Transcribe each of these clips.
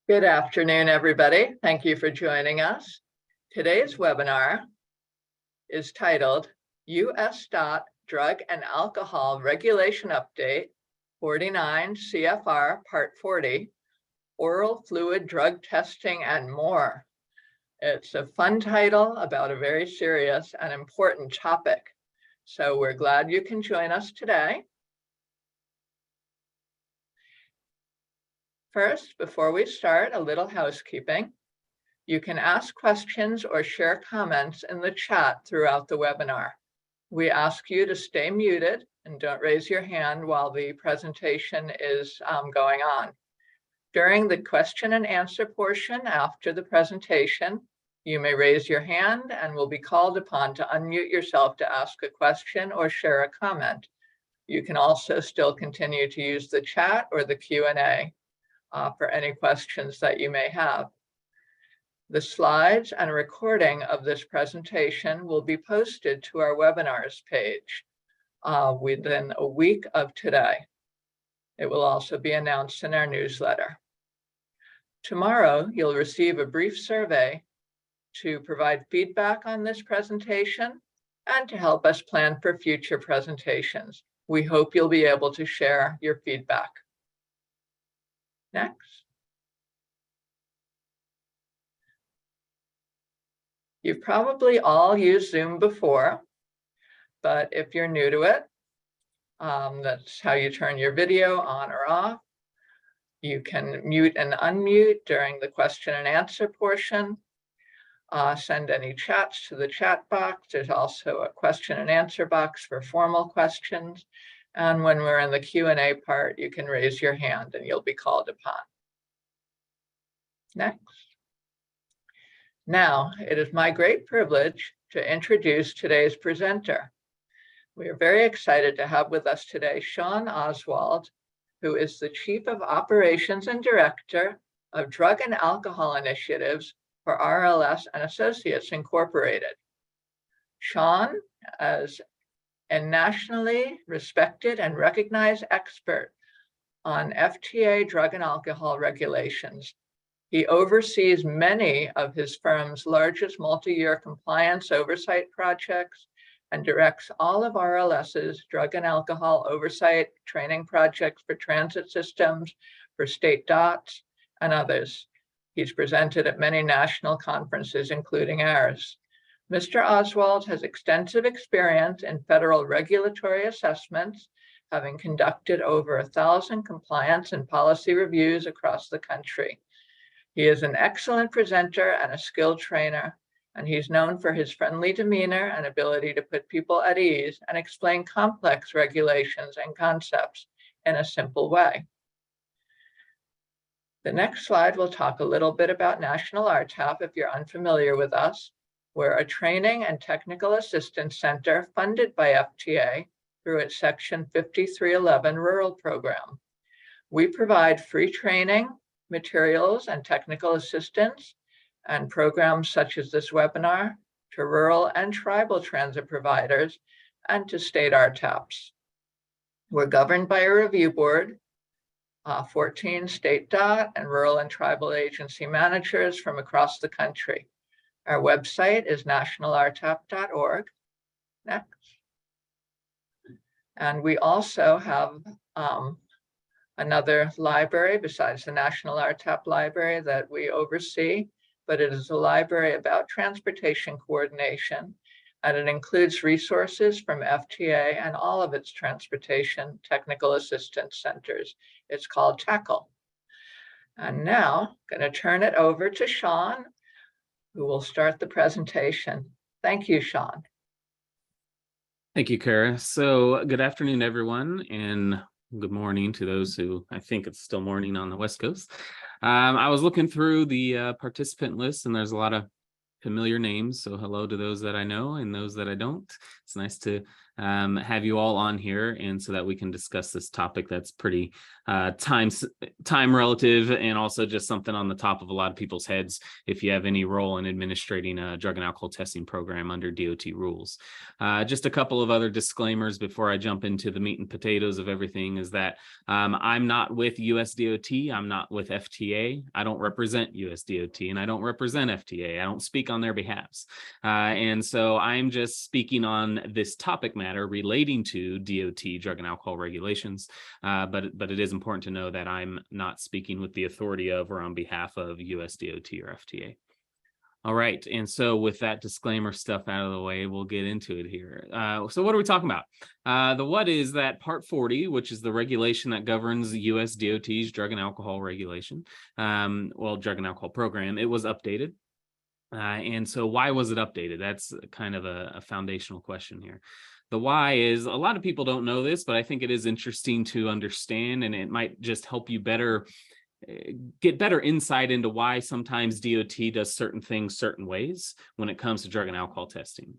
Good afternoon, everybody. Thank you for joining us. Today's webinar is titled U.S. Drug and Alcohol Regulation Update 49 CFR Part 40, Oral Fluid Drug Testing and More. It's a fun title about a very serious and important topic. So we're glad you can join us today. First, before we start, a little housekeeping. You can ask questions or share comments in the chat throughout the webinar. We ask you to stay muted and don't raise your hand while the presentation is going on. During the question and answer portion after the presentation, you may raise your hand and will be called upon to unmute yourself to ask a question or share a comment. You can also still continue to use the chat or the Q&A. For any questions that you may have. The slides and a recording of this presentation will be posted to our webinars page within a week of today. It will also be announced in our newsletter. Tomorrow, you'll receive a brief survey to provide feedback on this presentation and to help us plan for future presentations. We hope you'll be able to share your feedback. Next. You've probably all used Zoom before, but if you're new to it, that's how you turn your video on or off. You can mute and unmute during the question and answer portion. Send any chats to the chat box. There's also a question and answer box for formal questions. And when we're in the Q&A part, you can raise your hand and you'll be called upon. Next. Now, it is my great privilege to introduce today's presenter. We are very excited to have with us today Sean Oswald, who is the Chief of Operations and Director of Drug and Alcohol Initiatives for RLS and Associates Incorporated. Sean, as a nationally respected and recognized expert on FTA drug and alcohol regulations. He oversees many of his firm's largest multi-year compliance oversight projects and directs all of RLS's drug and alcohol oversight training projects for transit systems, for state DOTs, and others. He's presented at many national conferences, including ours. Mr. Oswald has extensive experience in federal regulatory assessments, having conducted over 1,000 compliance and policy reviews across the country. He is an excellent presenter and a skilled trainer, and he's known for his friendly demeanor and ability to put people at ease and explain complex regulations and concepts in a simple way. The next slide will talk a little bit about National RTAP if you're unfamiliar with us. We're a training and technical assistance center funded by FTA through its Section 5311 rural program. We provide free training, materials, and technical assistance and programs such as this webinar to rural and tribal transit providers and to state RTAPs. We're governed by a review board, 14 state DOT and rural and tribal agency managers from across the country. Our website is nationalrtap.org. Next. And we also have another library besides the National RTAP library that we oversee, but it is a library about transportation coordination, and it includes resources from FTA and all of its transportation technical assistance centers. It's called TACL. And now I'm going to turn it over to Sean, who will start the presentation. Thank you, Sean. Thank you, Kara. So good afternoon, everyone, and good morning to those who, I think it's still morning on the West Coast. I was looking through the participant list, and there's a lot of familiar names. So hello to those that I know and those that I don't. It's nice to have you all on here, and so that we can discuss this topic that's pretty time relative, and also just something on the top of a lot of people's heads if you have any role in administrating a drug and alcohol testing program under DOT rules. Just a couple of other disclaimers before I jump into the meat and potatoes of everything is that I'm not with US DOT. I'm not with FTA. I don't represent US DOT, and I don't represent FTA. I don't speak on their behalves. And so I'm just speaking on this topic matter relating to DOT drug and alcohol regulations. But it is important to know that I'm not speaking with the authority of or on behalf of US DOT or FTA. All right, and so with that disclaimer stuff out of the way, we'll get into it here. So what are we talking about? The what is that Part 40, which is the regulation that governs US DOT's drug and alcohol regulation, drug and alcohol program, it was updated. And so why was it updated? That's kind of a foundational question here. The why is, a lot of people don't know this, but I think it is interesting to understand, and it might just help you get better insight into why sometimes DOT does certain things certain ways when it comes to drug and alcohol testing.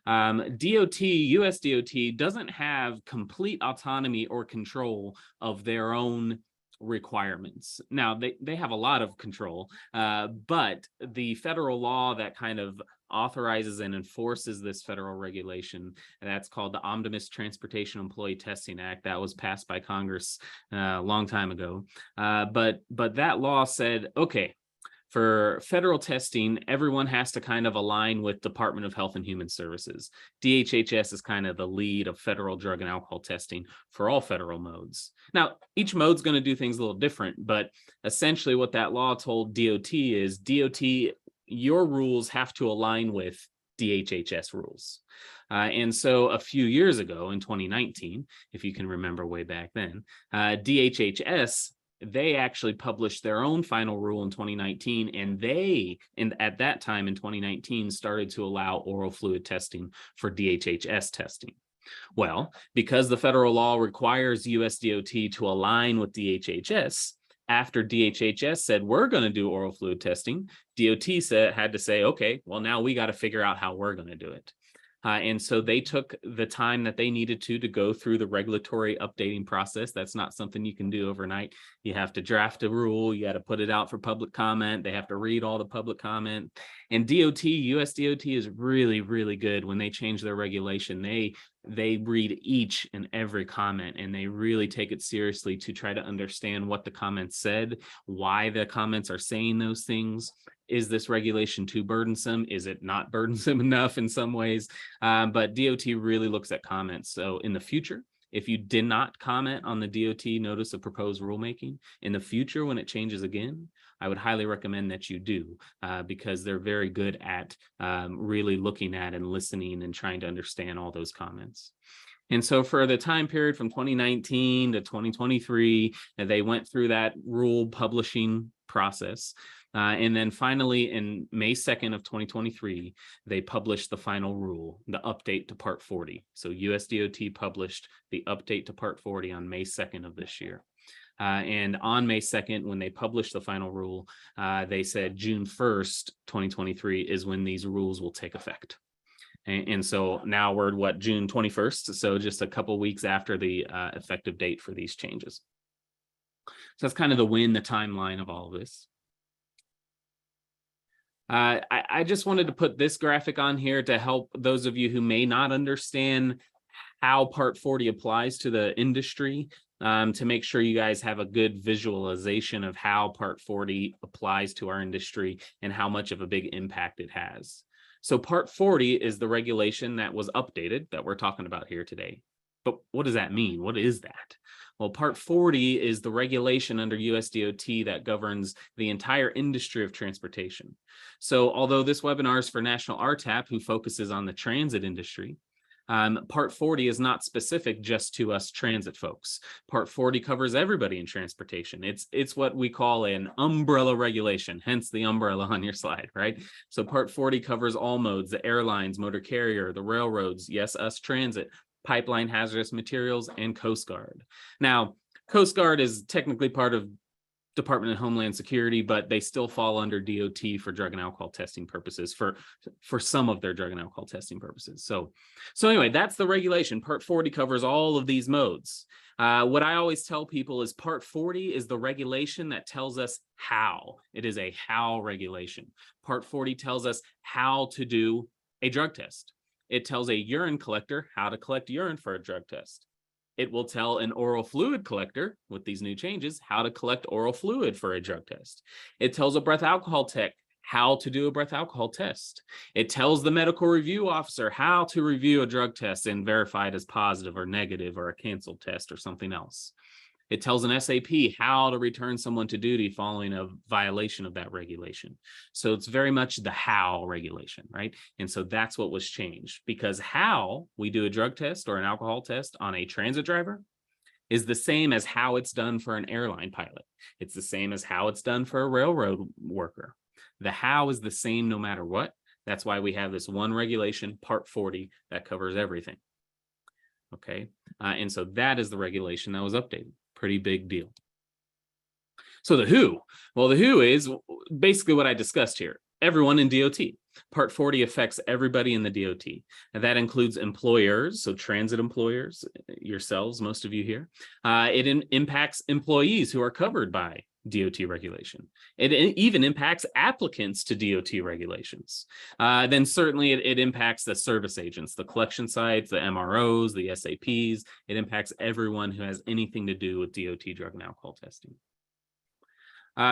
US DOT doesn't have complete autonomy or control of their own requirements. Now, they have a lot of control, but the federal law that kind of authorizes and enforces this federal regulation, that's called the Omnibus Transportation Employee Testing Act, that was passed by Congress a long time ago. But that law said, okay, for federal testing, everyone has to kind of align with Department of Health and Human Services. DHHS is kind of the lead of federal drug and alcohol testing for all federal modes. Now, each mode's going to do things a little different, but essentially what that law told DOT is, DOT, your rules have to align with DHHS rules. And so a few years ago in 2019, if you can remember way back then, DHHS, they actually published their own final rule in 2019, and at that time in 2019 started to allow oral fluid testing for DHHS testing. Well, because the federal law requires US DOT to align with DHHS, after DHHS said, we're going to do oral fluid testing, DOT had to say, okay, well, now we got to figure out how we're going to do it. And so they took the time that they needed to go through the regulatory updating process. That's not something you can do overnight. You have to draft a rule. You got to put it out for public comment. They have to read all the public comment. And US DOT is really, really good when they change their regulation. They read each and every comment, and they really take it seriously to try to understand what the comments said, why the comments are saying those things. Is this regulation too burdensome? Is it not burdensome enough in some ways? But DOT really looks at comments. So in the future, if you did not comment on the DOT notice of proposed rulemaking, in the future when it changes again, I would highly recommend that you do, because they're very good at really looking at and listening and trying to understand all those comments. And so for the time period from 2019 to 2023, they went through that rule publishing process. And then finally, in May 2nd of 2023, they published the final rule, the update to Part 40. So US DOT published the update to Part 40 on May 2nd of this year. And on May 2nd, when they published the final rule, they said June 1st, 2023 is when these rules will take effect. And so now we're June 21st. So just a couple weeks after the effective date for these changes. So that's kind of the timeline of all of this. I just wanted to put this graphic on here to help those of you who may not understand how Part 40 applies to the industry, to make sure you guys have a good visualization of how Part 40 applies to our industry and how much of a big impact it has. So Part 40 is the regulation that was updated that we're talking about here today. But what does that mean? What is that? Well, Part 40 is the regulation under US DOT that governs the entire industry of transportation. So although this webinar is for National RTAP, who focuses on the transit industry, Part 40 is not specific just to us transit folks. Part 40 covers everybody in transportation. It's what we call an umbrella regulation, hence the umbrella on your slide, right? So Part 40 covers all modes, the airlines, motor carrier, the railroads, yes, us transit, pipeline hazardous materials, and Coast Guard. Now, Coast Guard is technically part of Department of Homeland Security, but they still fall under DOT for drug and alcohol testing purposes for some of their drug and alcohol testing purposes. So anyway, that's the regulation. Part 40 covers all of these modes. What I always tell people is Part 40 is the regulation that tells us how. It is a how regulation. Part 40 tells us how to do a drug test. It tells a urine collector how to collect urine for a drug test. It will tell an oral fluid collector, with these new changes, how to collect oral fluid for a drug test. It tells a breath alcohol tech how to do a breath alcohol test. It tells the medical review officer how to review a drug test and verify it as positive or negative or a canceled test or something else. It tells an SAP how to return someone to duty following a violation of that regulation. So it's very much the how regulation, right? And so that's what was changed, because how we do a drug test or an alcohol test on a transit driver is the same as how it's done for an airline pilot. It's the same as how it's done for a railroad worker. The how is the same no matter what. That's why we have this one regulation, Part 40, that covers everything. Okay, and so that is the regulation that was updated. Pretty big deal. So the who, well, the who is basically what I discussed here. Everyone in DOT. Part 40 affects everybody in the DOT. And that includes employers, so transit employers, yourselves, most of you here. It impacts employees who are covered by DOT regulation. It even impacts applicants to DOT regulations. Then certainly it impacts the service agents, the collection sites, the MROs, the SAPs. It impacts everyone who has anything to do with DOT drug and alcohol testing.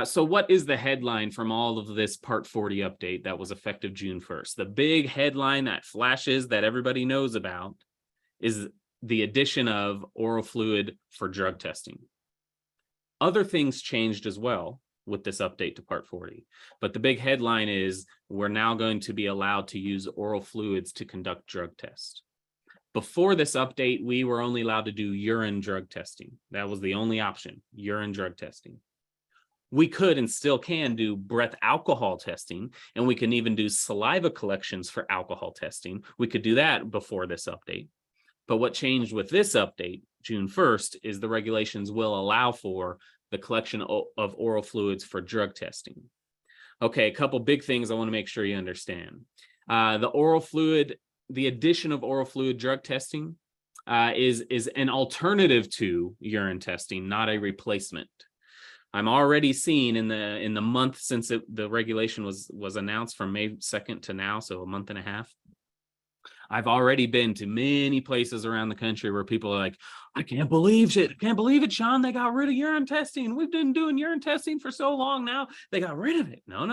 So what is the headline from all of this Part 40 update that was effective June 1st? The big headline that flashes that everybody knows about is the addition of oral fluid for drug testing. Other things changed as well with this update to Part 40, but the big headline is we're now going to be allowed to use oral fluids to conduct drug tests. Before this update, we were only allowed to do urine drug testing. That was the only option, urine drug testing. We could and still can do breath alcohol testing, and we can even do saliva collections for alcohol testing. We could do that before this update. But what changed with this update, June 1st, is the regulations will allow for the collection of oral fluids for drug testing. Okay, a couple big things I want to make sure you understand. The addition of oral fluid drug testing is an alternative to urine testing, not a replacement. I'm already seeing in the month since the regulation was announced from May 2nd to now, so a month and a half. I've already been to many places around the country where people are like, I can't believe it. I can't believe it, Sean. They got rid of urine testing. We've been doing urine testing for so long now. They got rid of it. No.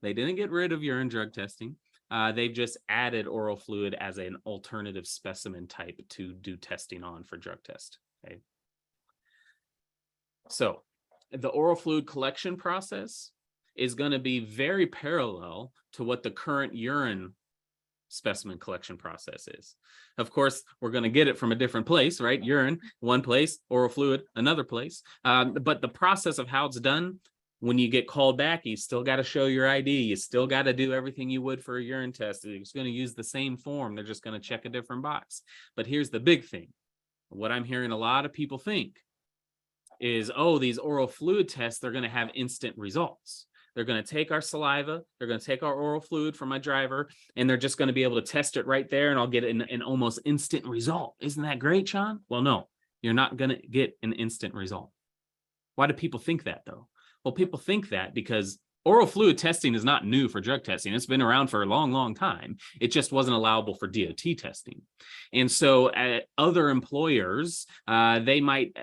They didn't get rid of urine drug testing. They've just added oral fluid as an alternative specimen type to do testing on for drug test. Okay. So the oral fluid collection process is going to be very parallel to what the current urine specimen collection process is. Of course, we're going to get it from a different place, right? Urine, one place, oral fluid, another place. But the process of how it's done, when you get called back, you still got to show your ID. You still got to do everything you would for a urine test. It's going to use the same form. They're just going to check a different box. But here's the big thing. What I'm hearing a lot of people think is, oh, these oral fluid tests, they're going to have instant results. They're going to take our saliva, they're going to take our oral fluid from my driver, and they're just going to be able to test it right there, and I'll get an almost instant result. Isn't that great, Sean? Well, no, you're not going to get an instant result. Why do people think that, though? Well, people think that because oral fluid testing is not new for drug testing. It's been around for a long, long time. It just wasn't allowable for DOT testing. And so other employers, they might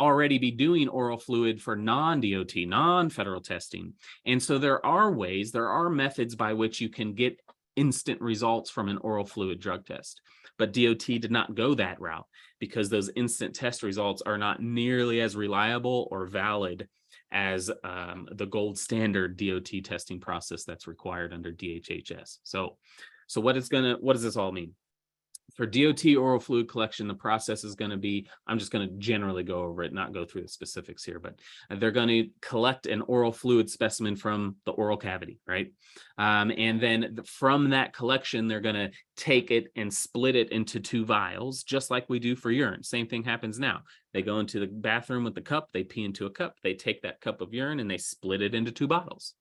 already be doing oral fluid for non-DOT, non-federal testing. And so there are methods by which you can get instant results from an oral fluid drug test. But DOT did not go that route because those instant test results are not nearly as reliable or valid as the gold standard DOT testing process that's required under DHHS. So what does this all mean? For DOT oral fluid collection, the process is going to be, I'm just going to generally go over it, not go through the specifics here, but they're going to collect an oral fluid specimen from the oral cavity, right? And then from that collection, they're going to take it and split it into 2 vials, just like we do for urine. Same thing happens now. They go into the bathroom with the cup, they pee into a cup, they take that cup of urine and they split it into 2 bottles.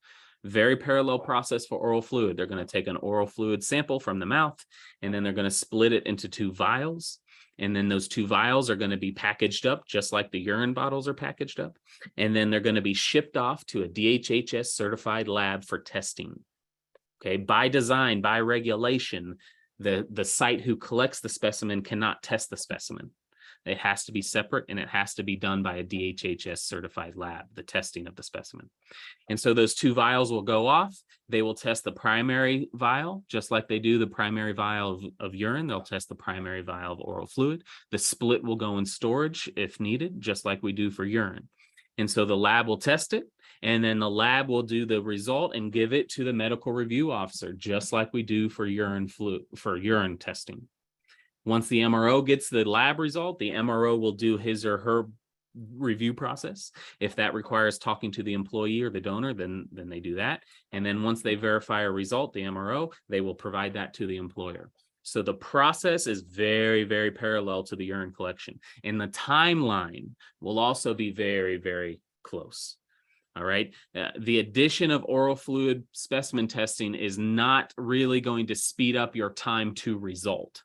Very parallel process for oral fluid. They're going to take an oral fluid sample from the mouth, and then they're going to split it into 2 vials. And then those 2 vials are going to be packaged up just like the urine bottles are packaged up. And then they're going to be shipped off to a DHHS certified lab for testing. Okay, by design, by regulation, the site who collects the specimen cannot test the specimen. It has to be separate, and it has to be done by a DHHS certified lab, the testing of the specimen. And so those 2 vials will go off. They will test the primary vial, just like they do the primary vial of urine. They'll test the primary vial of oral fluid. The split will go in storage if needed, just like we do for urine. And so the lab will test it, and then the lab will do the result and give it to the medical review officer, just like we do for urine testing. Once the MRO gets the lab result, the MRO will do his or her review process. If that requires talking to the employee or the donor, then they do that. And then once they verify a result, the MRO, they will provide that to the employer. So the process is very, very parallel to the urine collection. And the timeline will also be very, very close. All right. The addition of oral fluid specimen testing is not really going to speed up your time to result.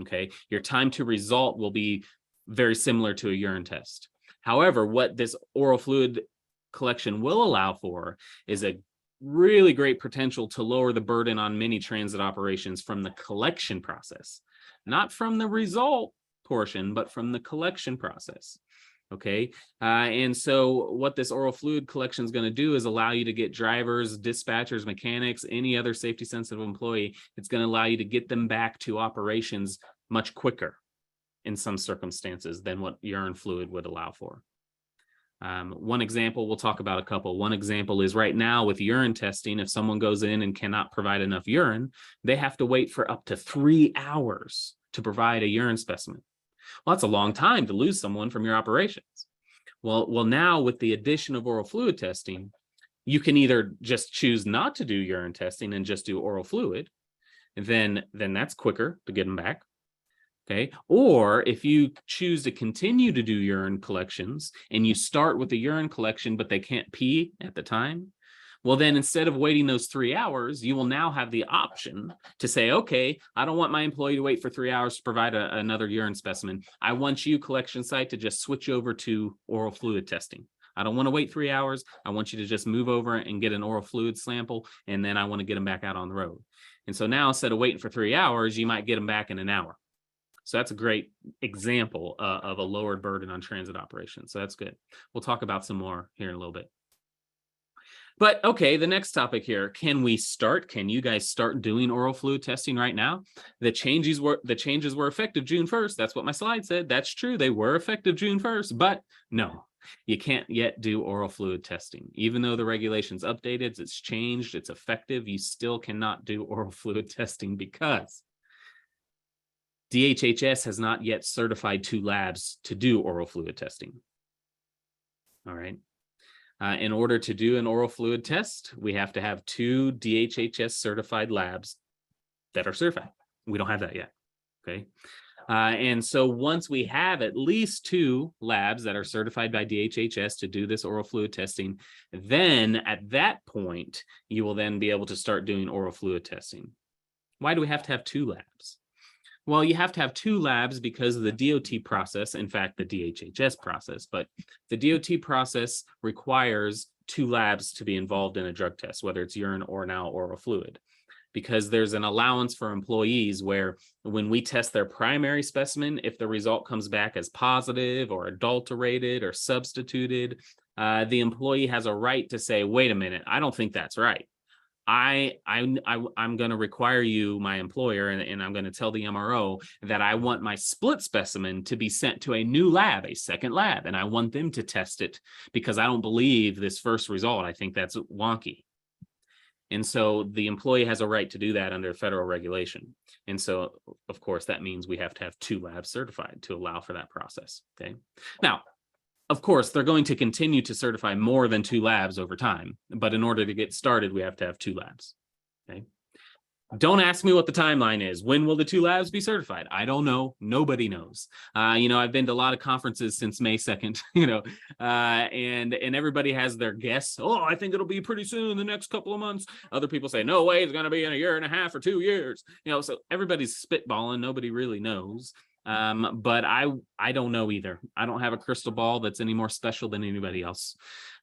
Okay, your time to result will be very similar to a urine test. However, what this oral fluid collection will allow for is a really great potential to lower the burden on many transit operations from the collection process, not from the result portion, but from the collection process. Okay, and so what this oral fluid collection is going to do is allow you to get drivers, dispatchers, mechanics, any other safety sensitive employee. It's going to allow you to get them back to operations much quicker in some circumstances than what urine fluid would allow for. One example, we'll talk about a couple. One example is right now with urine testing, if someone goes in and cannot provide enough urine, they have to wait for up to 3 hours to provide a urine specimen. Well, that's a long time to lose someone from your operations. Well, now with the addition of oral fluid testing, you can either just choose not to do urine testing and just do oral fluid, and then that's quicker to get them back. Okay. Or if you choose to continue to do urine collections and you start with the urine collection, but they can't pee at the time, well, then instead of waiting those 3 hours, you will now have the option to say, okay, I don't want my employee to wait for 3 hours to provide another urine specimen. I want you, collection site, to just switch over to oral fluid testing. I don't want to wait 3 hours. I want you to just move over and get an oral fluid sample, and then I want to get them back out on the road. And so now, instead of waiting for 3 hours, you might get them back in an hour. So that's a great example of a lowered burden on transit operations. So that's good. We'll talk about some more here in a little bit. But okay, the next topic here, can you guys start doing oral fluid testing right now? The changes were effective June 1st. That's what my slide said. That's true. They were effective June 1st, but no, you can't yet do oral fluid testing. Even though the regulation's updated, it's changed, it's effective, you still cannot do oral fluid testing because DHHS has not yet certified 2 labs to do oral fluid testing. All right. In order to do an oral fluid test, we have to have 2 DHHS certified labs that are certified. We don't have that yet. Okay. And so once we have at least 2 labs that are certified by DHHS to do this oral fluid testing, then at that point, you will then be able to start doing oral fluid testing. Why do we have to have 2 labs? Well, you have to have 2 labs because of the DOT process, in fact, the DHHS process, but the DOT process requires 2 labs to be involved in a drug test, whether it's urine or now oral fluid, because there's an allowance for employees where when we test their primary specimen, if the result comes back as positive or adulterated or substituted, the employee has a right to say, wait a minute, I don't think that's right. I'm going to require you, my employer, and I'm going to tell the MRO that I want my split specimen to be sent to a new lab, a second lab, and I want them to test it because I don't believe this first result. I think that's wonky. And so the employee has a right to do that under federal regulation. And so, of course, that means we have to have 2 labs certified to allow for that process. Okay. Now, of course, they're going to continue to certify more than 2 labs over time. But in order to get started, we have to have 2 labs. Okay. Don't ask me what the timeline is. When will the 2 labs be certified? I don't know. Nobody knows. I've been to a lot of conferences since May 2nd, and everybody has their guess. Oh, I think it'll be pretty soon, the next couple of months. Other people say, no way, it's going to be in a year and a half or 2 years. So everybody's spitballing. Nobody really knows. But I don't know either. I don't have a crystal ball that's any more special than anybody else.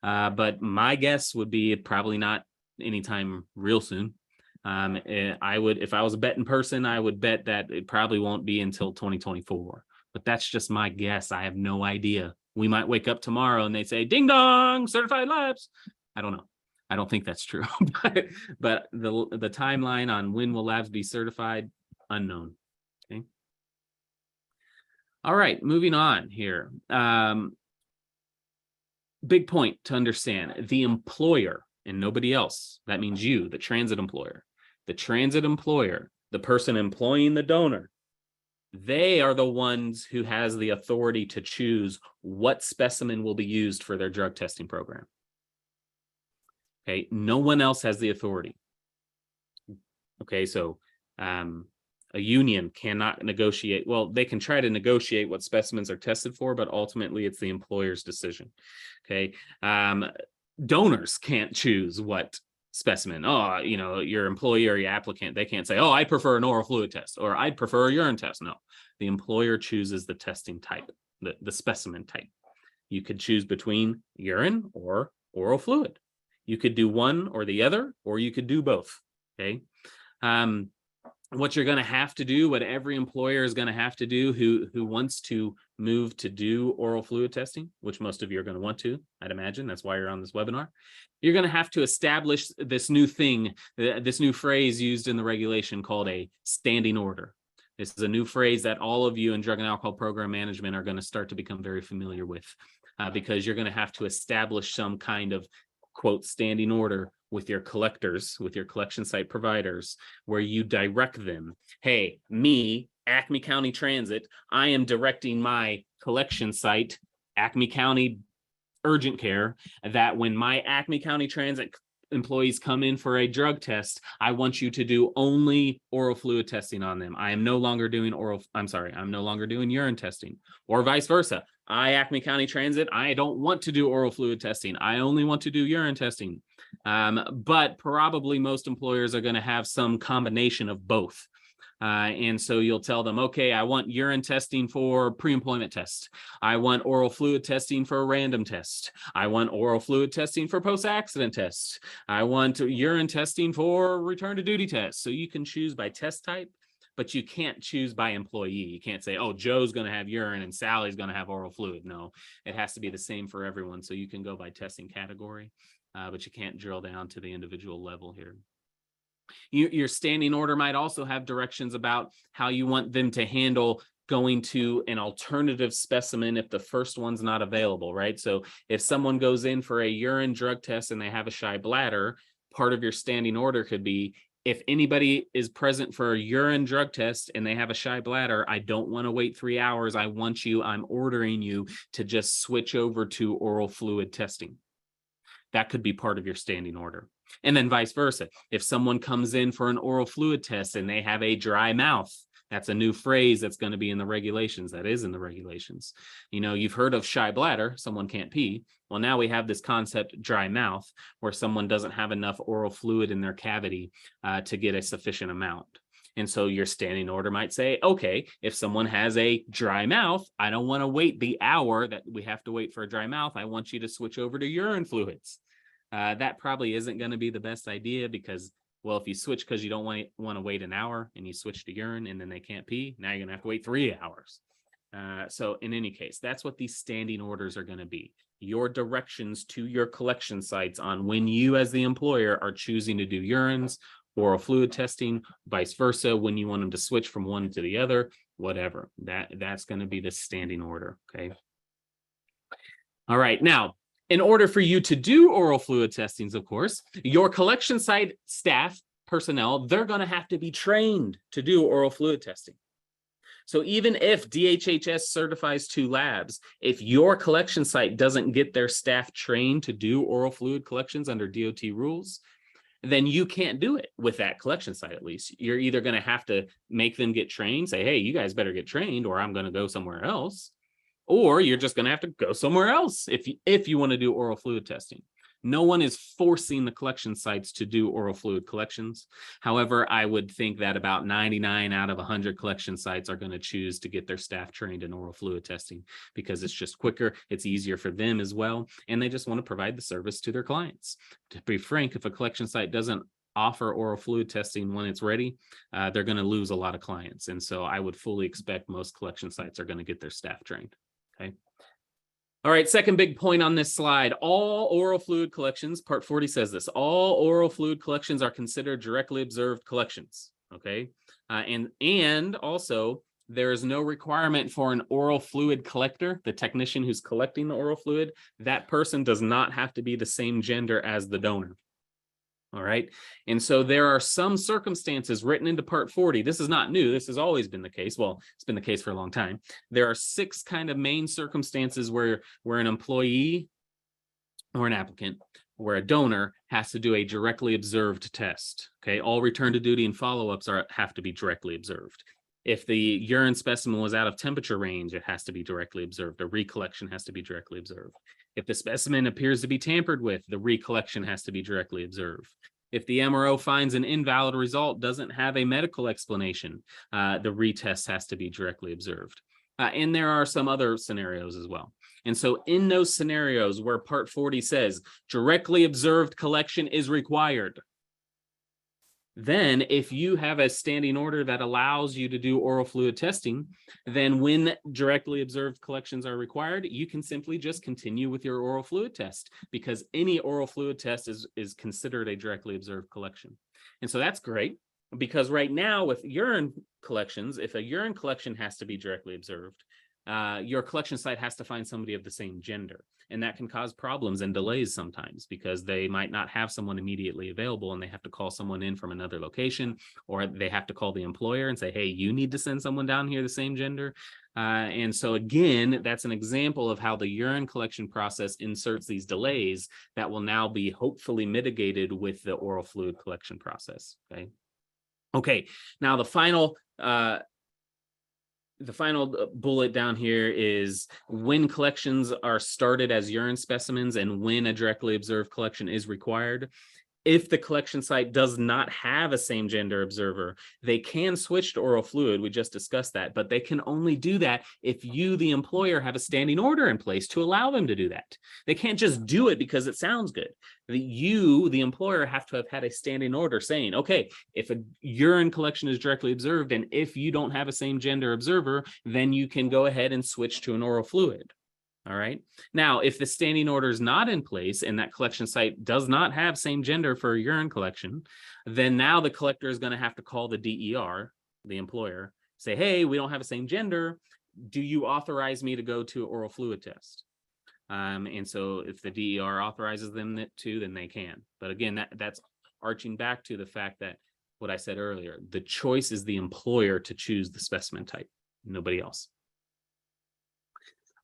But my guess would be probably not anytime real soon. I would, if I was a betting person, I would bet that it probably won't be until 2024. But that's just my guess. I have no idea. We might wake up tomorrow and they say, ding dong, certified labs. I don't know. I don't think that's true. but the timeline on when will labs be certified, unknown. Okay. All right, moving on here. Big point to understand. The employer and nobody else. That means you, the transit employer. The transit employer, the person employing the donor, they are the ones who has the authority to choose what specimen will be used for their drug testing program. Okay, no one else has the authority. Okay, so a union cannot negotiate. Well, they can try to negotiate what specimens are tested for, but ultimately it's the employer's decision. Okay, donors can't choose what specimen. Your employee or your applicant, they can't say, oh, I prefer an oral fluid test or I'd prefer a urine test. No, the employer chooses the testing type, the specimen type. You could choose between urine or oral fluid. You could do one or the other, or you could do both. Okay. What you're going to have to do, what every employer is going to have to do who wants to move to do oral fluid testing, which most of you are going to want to, I'd imagine. That's why you're on this webinar. You're going to have to establish this new thing, this new phrase used in the regulation called a standing order. This is a new phrase that all of you in drug and alcohol program management are going to start to become very familiar with, because you're going to have to establish some kind of, quote, standing order with your collectors, with your collection site providers, where you direct them. Hey, me, Acme County Transit, I am directing my collection site, Acme County Urgent Care, that when my Acme County Transit employees come in for a drug test, I want you to do only oral fluid testing on them. I'm no longer doing urine testing, or vice versa. Acme County Transit, I don't want to do oral fluid testing. I only want to do urine testing. But probably most employers are going to have some combination of both. And so you'll tell them, okay, I want urine testing for pre-employment test. I want oral fluid testing for a random test. I want oral fluid testing for post-accident test. I want urine testing for return to duty test. So you can choose by test type, but you can't choose by employee. You can't say, oh, Joe's going to have urine and Sally's going to have oral fluid. No, it has to be the same for everyone. So you can go by testing category, but you can't drill down to the individual level here. Your standing order might also have directions about how you want them to handle going to an alternative specimen if the first one's not available, right? So if someone goes in for a urine drug test and they have a shy bladder, part of your standing order could be, if anybody is present for a urine drug test and they have a shy bladder, I don't want to wait 3 hours. I'm ordering you to just switch over to oral fluid testing. That could be part of your standing order. And then vice versa. If someone comes in for an oral fluid test and they have a dry mouth, that's a new phrase that's going to be in the regulations. That is in the regulations. You've heard of shy bladder, someone can't pee. Well, now we have this concept, dry mouth, where someone doesn't have enough oral fluid in their cavity to get a sufficient amount. And so your standing order might say, okay, if someone has a dry mouth, I don't want to wait the hour that we have to wait for a dry mouth. I want you to switch over to urine fluids. That probably isn't going to be the best idea because, well, if you switch because you don't want to wait an hour and you switch to urine and then they can't pee, now you're going to have to wait 3 hours. So in any case, that's what these standing orders are going to be. Your directions to your collection sites on when you as the employer are choosing to do urines, oral fluid testing, vice versa, when you want them to switch from one to the other, whatever. That's going to be the standing order, okay? All right, now, In order for you to do oral fluid testings, of course, your collection site staff personnel, they're going to have to be trained to do oral fluid testing. So even if DHHS certifies 2 labs, if your collection site doesn't get their staff trained to do oral fluid collections under DOT rules, then you can't do it with that collection site. At least you're either going to have to make them get trained, say, hey, you guys better get trained or I'm going to go somewhere else. Or you're just going to have to go somewhere else if you want to do oral fluid testing. No one is forcing the collection sites to do oral fluid collections. However, I would think that about 99 out of 100 collection sites are going to choose to get their staff trained in oral fluid testing because it's just quicker, it's easier for them as well, and they just want to provide the service to their clients. To be frank, if a collection site doesn't offer oral fluid testing when it's ready, they're going to lose a lot of clients. And so I would fully expect most collection sites are going to get their staff trained. Okay. All right, second big point on this slide, all oral fluid collections, part 40 says this, all oral fluid collections are considered directly observed collections, okay? And also, there is no requirement for an oral fluid collector, the technician who's collecting the oral fluid, that person does not have to be the same gender as the donor. All right. And so there are some circumstances written into part 40. This is not new. This has always been the case. Well, it's been the case for a long time. There are 6 kind of main circumstances where an employee or an applicant where a donor has to do a directly observed test. Okay. All return to duty and follow-ups have to be directly observed. If the urine specimen was out of temperature range, it has to be directly observed. A recollection has to be directly observed. If the specimen appears to be tampered with, the recollection has to be directly observed. If the MRO finds an invalid result, doesn't have a medical explanation, the retest has to be directly observed. And there are some other scenarios as well. And so in those scenarios where part 40 says directly observed collection is required, then if you have a standing order that allows you to do oral fluid testing, then when directly observed collections are required, you can simply just continue with your oral fluid test because any oral fluid test is considered a directly observed collection. And so that's great because right now with urine collections, if a urine collection has to be directly observed, your collection site has to find somebody of the same gender. And that can cause problems and delays sometimes because they might not have someone immediately available and they have to call someone in from another location, or they have to call the employer and say, hey, you need to send someone down here the same gender. And so again, that's an example of how the urine collection process inserts these delays that will now be hopefully mitigated with the oral fluid collection process. Okay, now the final bullet down here is when collections are started as urine specimens and when a directly observed collection is required. If the collection site does not have a same gender observer, they can switch to oral fluid. We just discussed that, but they can only do that if you, the employer, have a standing order in place to allow them to do that. They can't just do it because it sounds good. You, the employer, have to have had a standing order saying, okay, if a urine collection is directly observed, and if you don't have a same gender observer, then you can go ahead and switch to an oral fluid. All right. Now, if the standing order is not in place and that collection site does not have same gender for a urine collection, then now the collector is going to have to call the DER, the employer, say, hey, we don't have a same gender. Do you authorize me to go to an oral fluid test? And so if the DER authorizes them to, then they can. But again, that's arching back to the fact that what I said earlier, the choice is the employer to choose the specimen type, nobody else.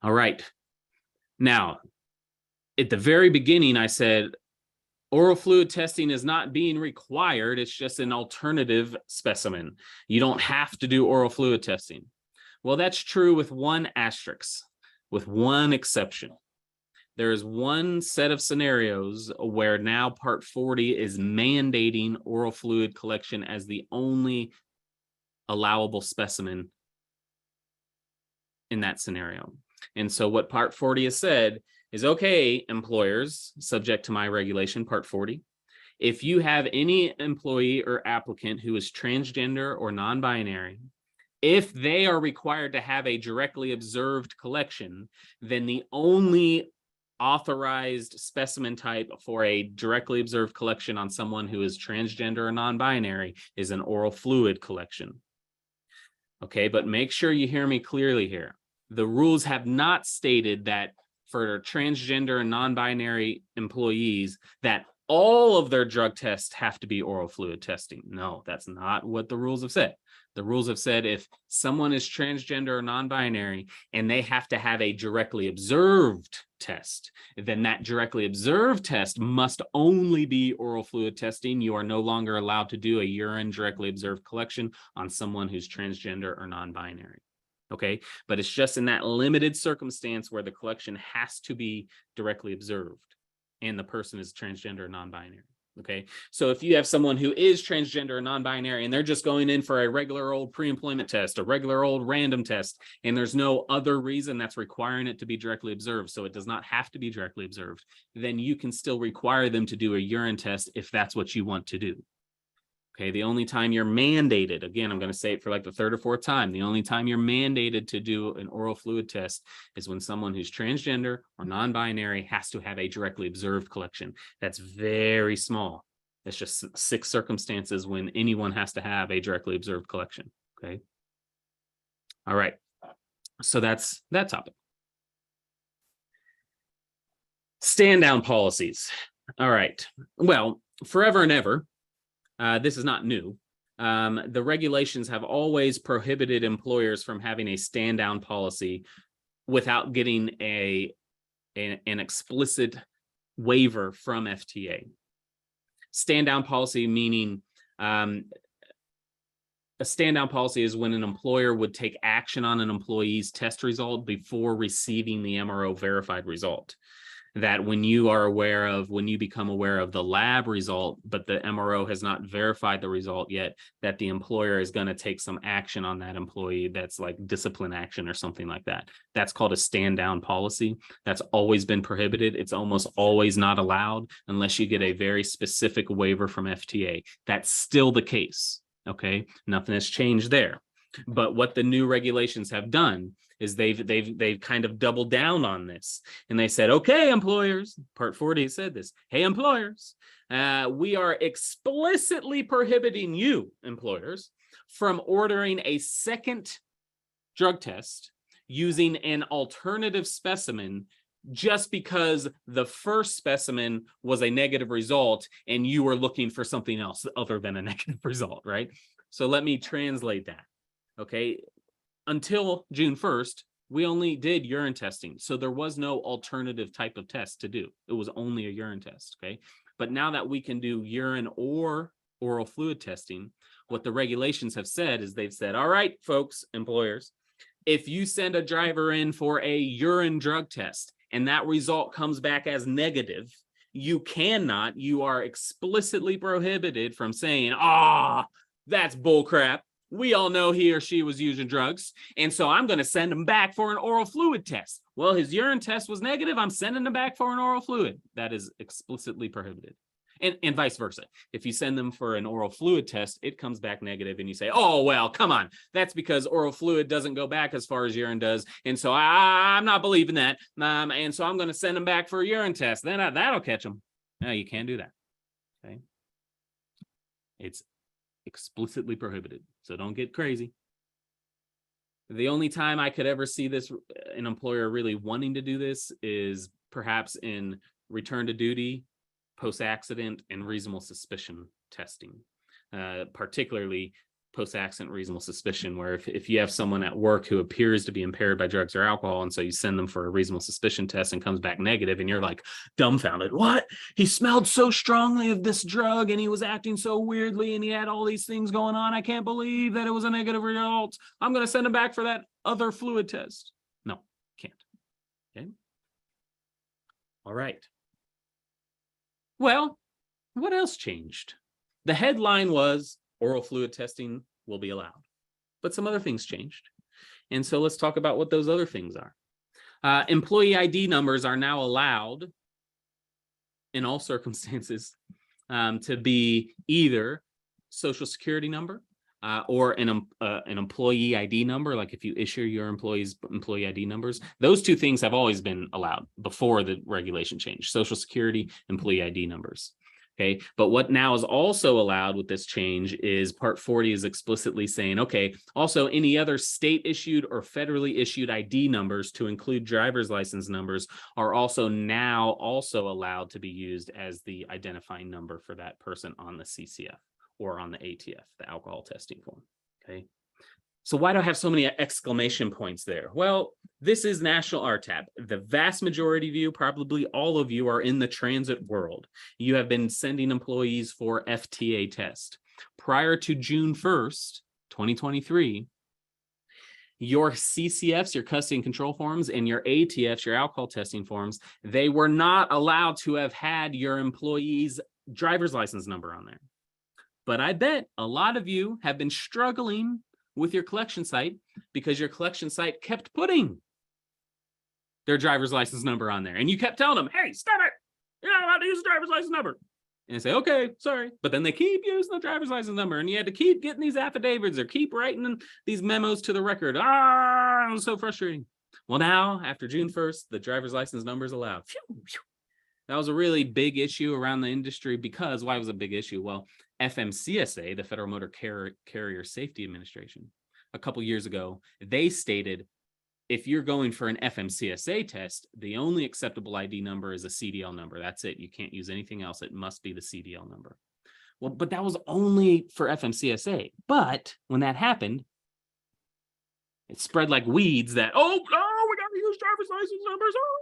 All right. Now, at the very beginning, I said oral fluid testing is not being required. It's just an alternative specimen. You don't have to do oral fluid testing. Well, that's true with one asterisk, with one exception. There is one set of scenarios where now Part 40 is mandating oral fluid collection as the only allowable specimen in that scenario. And so what Part 40 has said is, okay, employers, subject to my regulation, Part 40, if you have any employee or applicant who is transgender or non-binary, if they are required to have a directly observed collection, then the only authorized specimen type for a directly observed collection on someone who is transgender or non-binary is an oral fluid collection. Okay, but make sure you hear me clearly here. The rules have not stated that for transgender and non-binary employees that all of their drug tests have to be oral fluid testing. No, that's not what the rules have said. The rules have said if someone is transgender or non-binary and they have to have a directly observed test, then that directly observed test must only be oral fluid testing. You are no longer allowed to do a urine directly observed collection on someone who's transgender or non-binary. Okay, but it's just in that limited circumstance where the collection has to be directly observed and the person is transgender or non-binary. Okay, so if you have someone who is transgender or non-binary and they're just going in for a regular old pre-employment test, a regular old random test, and there's no other reason that's requiring it to be directly observed, so it does not have to be directly observed, then you can still require them to do a urine test if that's what you want to do. Okay, the only time you're mandated, again, I'm going to say it for like the third or fourth time, the only time you're mandated to do an oral fluid test is when someone who's transgender or non-binary has to have a directly observed collection. That's very small. It's just 6 circumstances when anyone has to have a directly observed collection. Okay. All right. So that's that topic. Stand down policies. All right. Well, forever and ever, this is not new. The regulations have always prohibited employers from having a stand down policy without getting an explicit waiver from FTA. Stand down policy meaning a stand down policy is when an employer would take action on an employee's test result before receiving the MRO verified result. That when you become aware of the lab result, but the MRO has not verified the result yet, that the employer is going to take some action on that employee that's like discipline action or something like that. That's called a stand down policy. That's always been prohibited. It's almost always not allowed unless you get a very specific waiver from FTA. That's still the case. Okay, nothing has changed there. But what the new regulations have done is they've kind of doubled down on this, and they said, okay, employers, Part 40 said this, hey, employers, we are explicitly prohibiting you, employers, from ordering a second drug test using an alternative specimen just because the first specimen was a negative result and you were looking for something else other than a negative result, right? So let me translate that. Okay, until June 1st, we only did urine testing. So there was no alternative type of test to do. It was only a urine test, okay? But now that we can do urine or oral fluid testing, what the regulations have said is they've said, all right, folks, employers, if you send a driver in for a urine drug test and that result comes back as negative, you are explicitly prohibited from saying, that's bullcrap. We all know he or she was using drugs, and so I'm going to send him back for an oral fluid test. Well, his urine test was negative. I'm sending him back for an oral fluid. That is explicitly prohibited. And vice versa. If you send them for an oral fluid test, it comes back negative, and you say, oh, well, come on. That's because oral fluid doesn't go back as far as urine does, and so I'm not believing that, and so I'm going to send him back for a urine test. Then that'll catch him. No, you can't do that. Okay? It's explicitly prohibited. So don't get crazy. The only time I could ever see this, an employer really wanting to do this, is perhaps in return to duty, post-accident, and reasonable suspicion testing. Particularly post-accident reasonable suspicion, where if you have someone at work who appears to be impaired by drugs or alcohol, and so you send them for a reasonable suspicion test and comes back negative, and you're like dumbfounded. What? He smelled so strongly of this drug and he was acting so weirdly and he had all these things going on. I can't believe that it was a negative result. I'm going to send him back for that other fluid test. No, can't. Okay. All right. Well, what else changed? The headline was oral fluid testing will be allowed, but some other things changed. And so let's talk about what those other things are. Employee ID numbers are now allowed in all circumstances to be either social security number or an employee ID number. Like if you issue your employees employee ID numbers, those two things have always been allowed before the regulation change: social security, employee ID numbers. Okay, but what now is also allowed with this change is Part 40 is explicitly saying, okay, also any other state issued or federally issued ID numbers to include driver's license numbers are also now also allowed to be used as the identifying number for that person on the CCF or on the ATF, the alcohol testing form. Okay. So why do I have so many exclamation points there? Well, this is National RTAP. The vast majority of you, probably all of you, are in the transit world. You have been sending employees for FTA test. Prior to June 1st, 2023, your CCFs, your custody and control forms, and your ATFs, your alcohol testing forms, they were not allowed to have had your employee's driver's license number on there. But I bet a lot of you have been struggling with your collection site because your collection site kept putting their driver's license number on there. And you kept telling them, hey, stop it. You're not allowed to use the driver's license number. And they say, okay, sorry. But then they keep using the driver's license number. And you had to keep getting these affidavits or keep writing these memos to the record. Ah, it was so frustrating. Well, now, after June 1st, the driver's license number is allowed. Phew, phew. That was a really big issue around the industry because why was it a big issue? Well, FMCSA, the Federal Motor Carrier Safety Administration, a couple years ago, they stated if you're going for an FMCSA test, the only acceptable ID number is a CDL number. That's it. You can't use anything else. It must be the CDL number. Well, but that was only for FMCSA. But when that happened, it spread like weeds that, oh, we got to use driver's license numbers. Oh.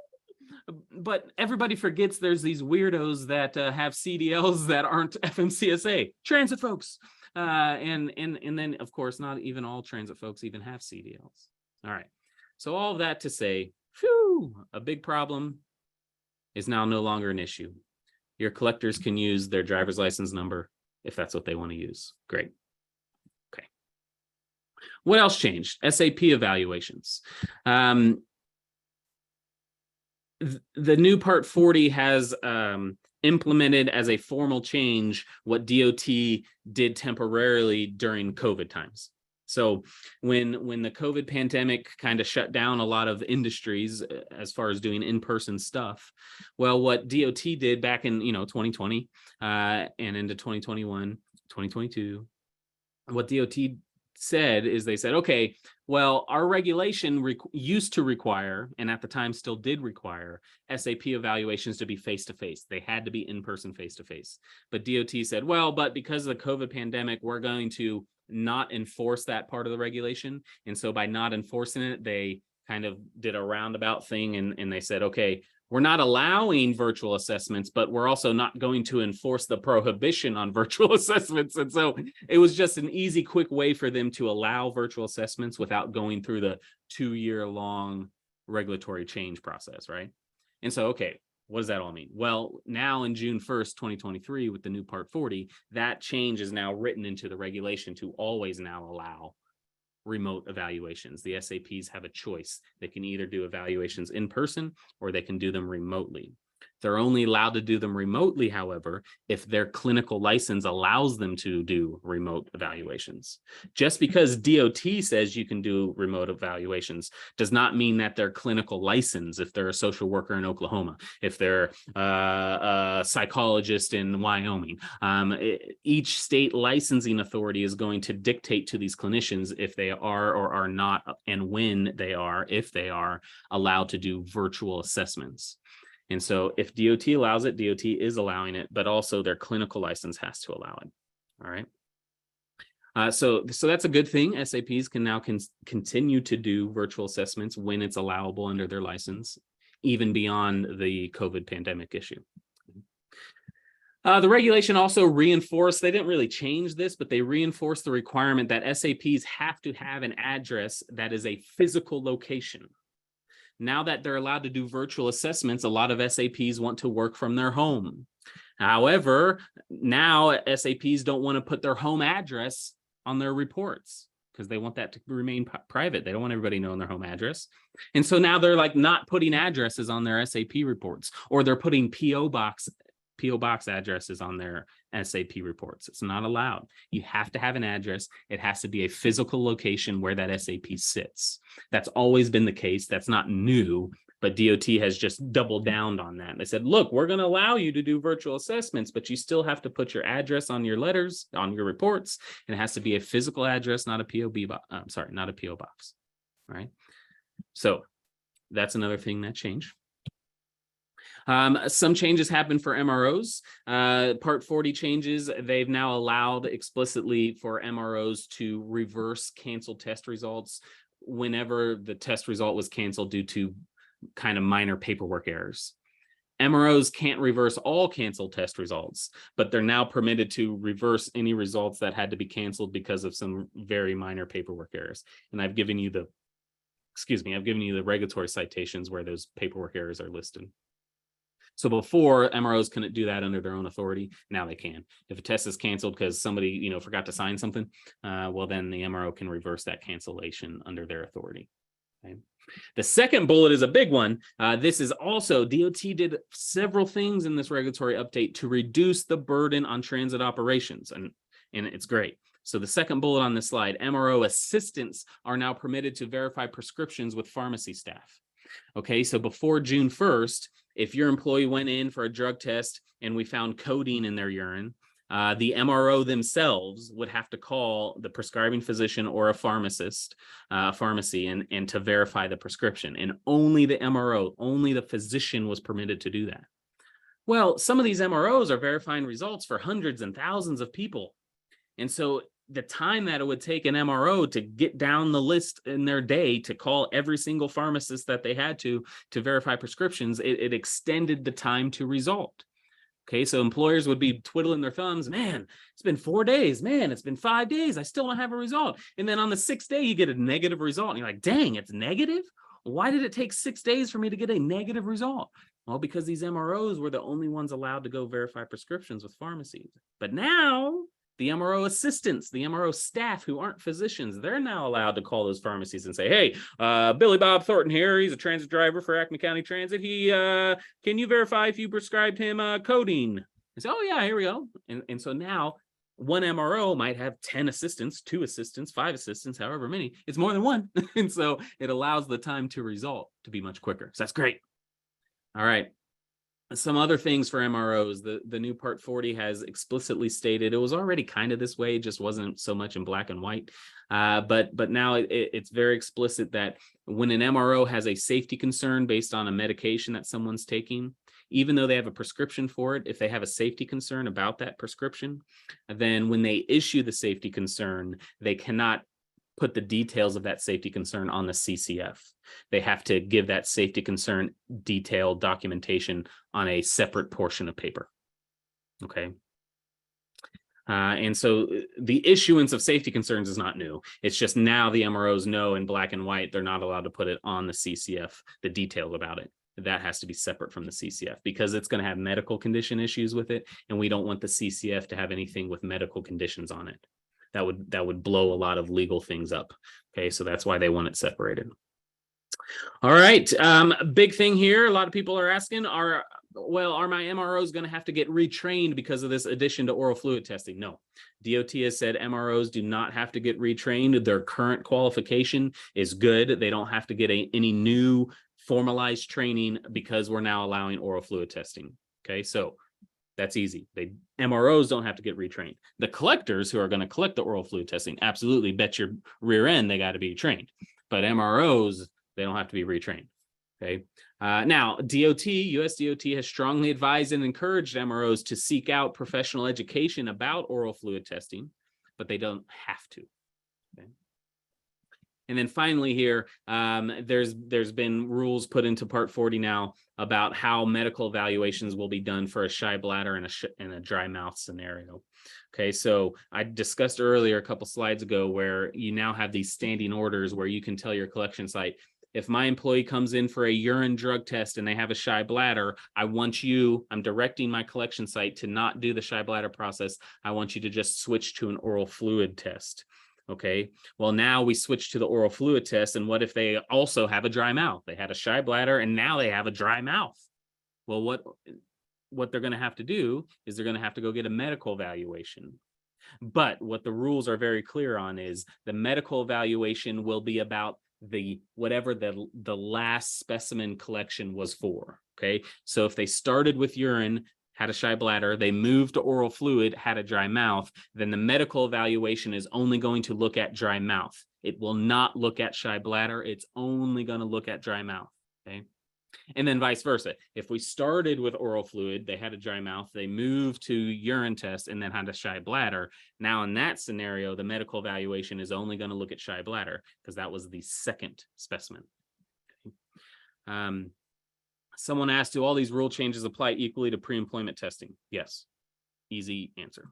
But everybody forgets there's these weirdos that have CDLs that aren't FMCSA, transit folks. And then, of course, not even all transit folks even have CDLs. All right. So all of that to say, phew, a big problem is now no longer an issue. Your collectors can use their driver's license number if that's what they want to use. Great. Okay. What else changed? SAP evaluations. The new Part 40 has implemented as a formal change what DOT did temporarily during COVID times. So when the COVID pandemic kind of shut down a lot of industries as far as doing in-person stuff, well, what DOT did back in 2020 and into 2021, 2022, what DOT said is they said, okay, well, our regulation used to require, and at the time still did require, SAP evaluations to be face-to-face. They had to be in-person face-to-face. But DOT said, well, but because of the COVID pandemic, we're going to not enforce that part of the regulation. And so by not enforcing it, they kind of did a roundabout thing and they said, okay, we're not allowing virtual assessments, but we're also not going to enforce the prohibition on virtual assessments. And so it was just an easy, quick way for them to allow virtual assessments without going through the 2-year-long regulatory change process, right? And so, okay, what does that all mean? Well, now in June 1st, 2023, with the new Part 40, that change is now written into the regulation to always now allow remote evaluations. The SAPs have a choice. They can either do evaluations in person or they can do them remotely. They're only allowed to do them remotely, however, if their clinical license allows them to do remote evaluations. Just because DOT says you can do remote evaluations does not mean that their clinical license, if they're a social worker in Oklahoma, if they're a psychologist in Wyoming, each state licensing authority is going to dictate to these clinicians if they are or are not, and when they are, if they are allowed to do virtual assessments. And so if DOT allows it, DOT is allowing it, but also their clinical license has to allow it. All right. So that's a good thing. SAPs can now continue to do virtual assessments when it's allowable under their license, even beyond the COVID pandemic issue. The regulation also reinforced, they didn't really change this, but they reinforced the requirement that SAPs have to have an address that is a physical location. Now that they're allowed to do virtual assessments, a lot of SAPs want to work from their home. However, now SAPs don't want to put their home address on their reports because they want that to remain private. They don't want everybody knowing their home address. And so now they're like not putting addresses on their SAP reports, or they're putting PO box addresses on their SAP reports. It's not allowed. You have to have an address. It has to be a physical location where that SAP sits. That's always been the case. That's not new, But DOT has just doubled down on that. They said, look, we're going to allow you to do virtual assessments, but you still have to put your address on your letters, on your reports. And it has to be a physical address, not a POB box. Not a PO box. All right. So that's another thing that changed. Some changes happen for MROs. Part 40 changes, they've now allowed explicitly for MROs to reverse canceled test results whenever the test result was canceled due to kind of minor paperwork errors. MROs can't reverse all canceled test results, but they're now permitted to reverse any results that had to be canceled because of some very minor paperwork errors. And I've given you the regulatory citations where those paperwork errors are listed. So before, MROs couldn't do that under their own authority. Now they can. If a test is canceled because somebody, forgot to sign something, well, then the MRO can reverse that cancellation under their authority. Okay. The second bullet is a big one. This is also, DOT did several things in this regulatory update to reduce the burden on transit operations, and it's great. So the second bullet on this slide, MRO assistants are now permitted to verify prescriptions with pharmacy staff. Okay, so before June 1st, if your employee went in for a drug test and we found codeine in their urine, the MRO themselves would have to call the prescribing physician or a pharmacist, pharmacy, and to verify the prescription. And only the MRO, only the physician was permitted to do that. Well, some of these MROs are verifying results for hundreds and thousands of people. And so the time that it would take an MRO to get down the list in their day to call every single pharmacist that they had to verify prescriptions, it extended the time to result. Okay, so employers would be twiddling their thumbs. Man, it's been 4 days. Man, it's been 5 days. I still don't have a result. And then on the 6th day, you get a negative result. And you're like, dang, it's negative? Why did it take 6 days for me to get a negative result? Well, because these MROs were the only ones allowed to go verify prescriptions with pharmacies. But now the MRO assistants, the MRO staff who aren't physicians, they're now allowed to call those pharmacies and say, hey, Billy Bob Thornton here. He's a transit driver for Acme County Transit. Can you verify if you prescribed him codeine? They say, oh, yeah, here we go. And so now one MRO might have 10 assistants, 2 assistants, 5 assistants, however many. It's more than one. And so it allows the time to result to be much quicker. So that's great. All right. Some other things for MROs, the new Part 40 has explicitly stated, it was already kind of this way, just wasn't so much in black and white. But now it's very explicit that when an MRO has a safety concern based on a medication that someone's taking, even though they have a prescription for it, if they have a safety concern about that prescription, then when they issue the safety concern, they cannot put the details of that safety concern on the CCF. They have to give that safety concern detailed documentation on a separate portion of paper. Okay. And so the issuance of safety concerns is not new. It's just now the MROs know in black and white, they're not allowed to put it on the CCF, the details about it. That has to be separate from the CCF because it's going to have medical condition issues with it. And we don't want the CCF to have anything with medical conditions on it. That would blow a lot of legal things up. Okay, so that's why they want it separated. All right, big thing here. A lot of people are asking, are my MROs going to have to get retrained because of this addition to oral fluid testing? No, DOT has said MROs do not have to get retrained. Their current qualification is good. They don't have to get any new formalized training because we're now allowing oral fluid testing. Okay, so that's easy. MROs don't have to get retrained. The collectors who are going to collect the oral fluid testing, absolutely bet your rear end they got to be trained. But MROs, they don't have to be retrained. Okay. Now, US DOT has strongly advised and encouraged MROs to seek out professional education about oral fluid testing, but they don't have to. Okay. And then finally here, there's been rules put into Part 40 now about how medical evaluations will be done for a shy bladder and a dry mouth scenario. Okay, so I discussed earlier a couple slides ago where you now have these standing orders where you can tell your collection site, if my employee comes in for a urine drug test and they have a shy bladder, I'm directing my collection site to not do the shy bladder process. I want you to just switch to an oral fluid test. Okay, well, now we switch to the oral fluid test. And what if they also have a dry mouth? They had a shy bladder and now they have a dry mouth. Well, what they're going to have to do is they're going to have to go get a medical evaluation. But what the rules are very clear on is the medical evaluation will be about whatever the last specimen collection was for. Okay, so if they started with urine, had a shy bladder, they moved to oral fluid, had a dry mouth, then the medical evaluation is only going to look at dry mouth. It will not look at shy bladder. It's only going to look at dry mouth. Okay. And then vice versa. If we started with oral fluid, they had a dry mouth, they moved to urine test and then had a shy bladder. Now in that scenario, the medical evaluation is only going to look at shy bladder because that was the second specimen. Okay. Someone asked, do all these rule changes apply equally to pre-employment testing? Yes. Easy answer.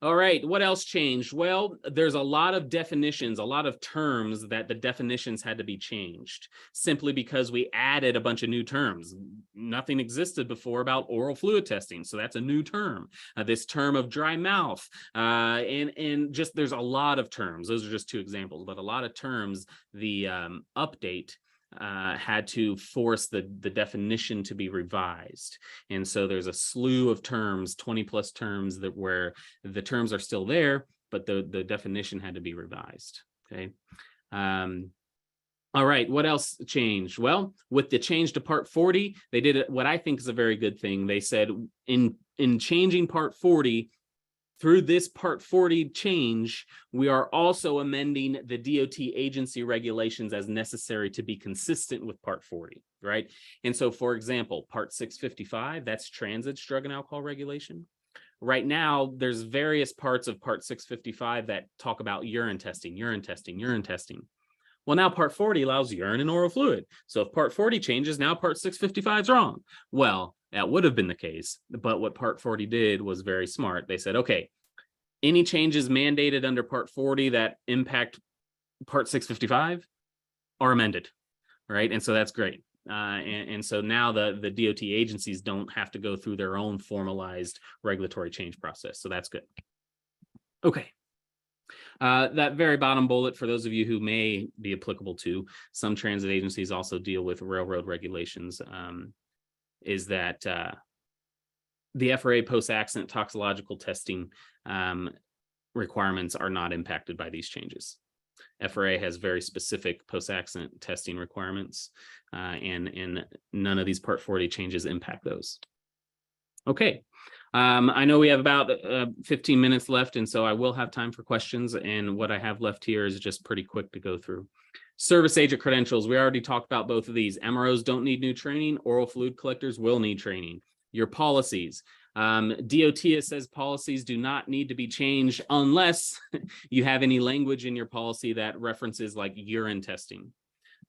All right, what else changed? Well, there's a lot of definitions, a lot of terms that the definitions had to be changed simply because we added a bunch of new terms. Nothing existed before about oral fluid testing, so that's a new term. This term of dry mouth, and just there's a lot of terms. Those are just two examples, but a lot of terms, the update had to force the definition to be revised. And so there's a slew of terms, 20 plus terms, that where the terms are still there, but the definition had to be revised. Okay. All right, what else changed? Well, with the change to Part 40, they did what I think is a very good thing. They said in changing Part 40, through this Part 40 change, we are also amending the DOT agency regulations as necessary to be consistent with Part 40, right? And so, for example, Part 655, that's transits drug and alcohol regulation. Right now, there's various parts of Part 655 that talk about urine testing, urine testing, urine testing. Well, now Part 40 allows urine and oral fluid. So if Part 40 changes, now Part 655 is wrong. Well, that would have been the case, but what Part 40 did was very smart. They said, okay, any changes mandated under Part 40 that impact Part 655 are amended, right? And so that's great. And so now the DOT agencies don't have to go through their own formalized regulatory change process. So that's good. Okay. That very bottom bullet, for those of you who may be applicable to, some transit agencies also deal with railroad regulations, is that the FRA post-accident toxicological testing requirements are not impacted by these changes. FRA has very specific post-accident testing requirements, and none of these Part 40 changes impact those. Okay. I know we have about 15 minutes left, and so I will have time for questions. And what I have left here is just pretty quick to go through. Service agent credentials. We already talked about both of these. MROs don't need new training. Oral fluid collectors will need training. Your policies. DOT says policies do not need to be changed unless you have any language in your policy that references like urine testing.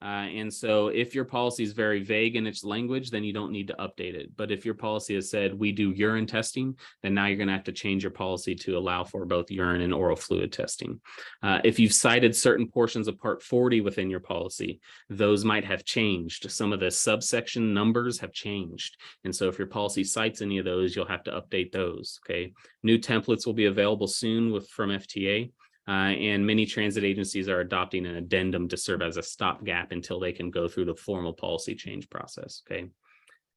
And so if your policy is very vague in its language, then you don't need to update it. But if your policy has said we do urine testing, then now you're going to have to change your policy to allow for both urine and oral fluid testing. If you've cited certain portions of Part 40 within your policy, those might have changed. Some of the subsection numbers have changed. And so if your policy cites any of those, you'll have to update those. Okay. New templates will be available soon from FTA. And many transit agencies are adopting an addendum to serve as a stopgap until they can go through the formal policy change process. Okay.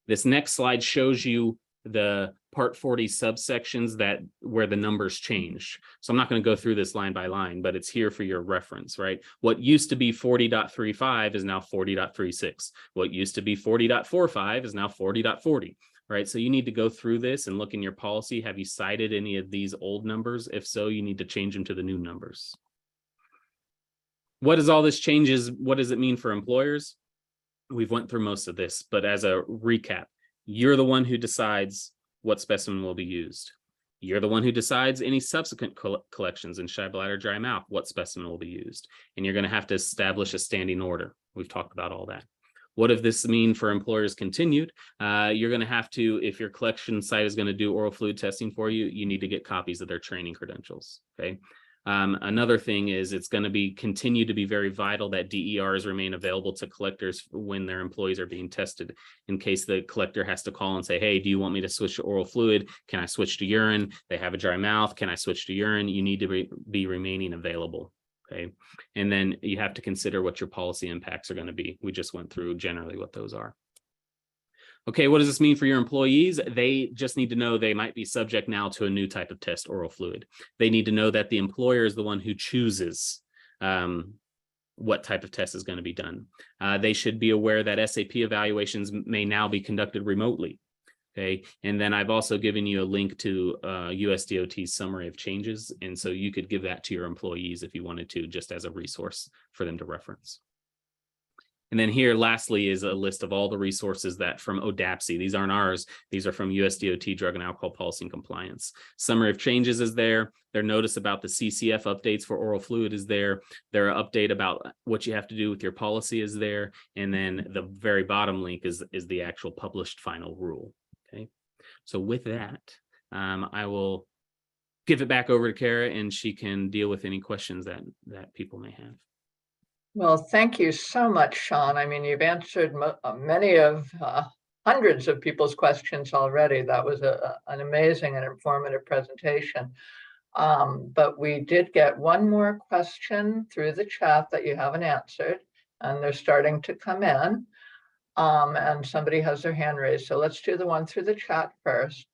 This next slide shows you the Part 40 subsections where the numbers change. So I'm not going to go through this line by line, but it's here for your reference, right? What used to be 40.35 is now 40.36. What used to be 40.45 is now 40.40. Right, so you need to go through this and look in your policy. Have you cited any of these old numbers? If so, you need to change them to the new numbers. What does all this changes? What does it mean for employers? We've went through most of this, but as a recap, you're the one who decides what specimen will be used. You're the one who decides any subsequent collections in shy bladder, dry mouth, what specimen will be used. And you're going to have to establish a standing order. We've talked about all that. What does this mean for employers continued? You're going to have to, if your collection site is going to do oral fluid testing for you, you need to get copies of their training credentials. Okay. Another thing is it's going to continue to be very vital that DERs remain available to collectors when their employees are being tested, in case the collector has to call and say, hey, do you want me to switch to oral fluid? Can I switch to urine? They have a dry mouth. Can I switch to urine? You need to be remaining available. Okay. And then you have to consider what your policy impacts are going to be. We just went through generally what those are. Okay, what does this mean for your employees? They just need to know they might be subject now to a new type of test, oral fluid. They need to know that the employer is the one who chooses what type of test is going to be done. They should be aware that SAP evaluations may now be conducted remotely. Okay, and then I've also given you a link to USDOT's summary of changes, and so you could give that to your employees if you wanted to, just as a resource for them to reference. And then here, lastly, is a list of all the resources that from ODAPSI. These aren't ours. These are from USDOT Drug and Alcohol Policy and Compliance. Summary of changes is there. Their notice about the CCF updates for oral fluid is there. Their update about what you have to do with your policy is there. And then the very bottom link is the actual published final rule. Okay. So with that, I will give it back over to Kara, and she can deal with any questions that people may have. Well, thank you so much, Sean. I mean, you've answered many of hundreds of people's questions already. That was an amazing and informative presentation. But we did get one more question through the chat that you haven't answered, and they're starting to come in. And somebody has their hand raised. So let's do the one through the chat first.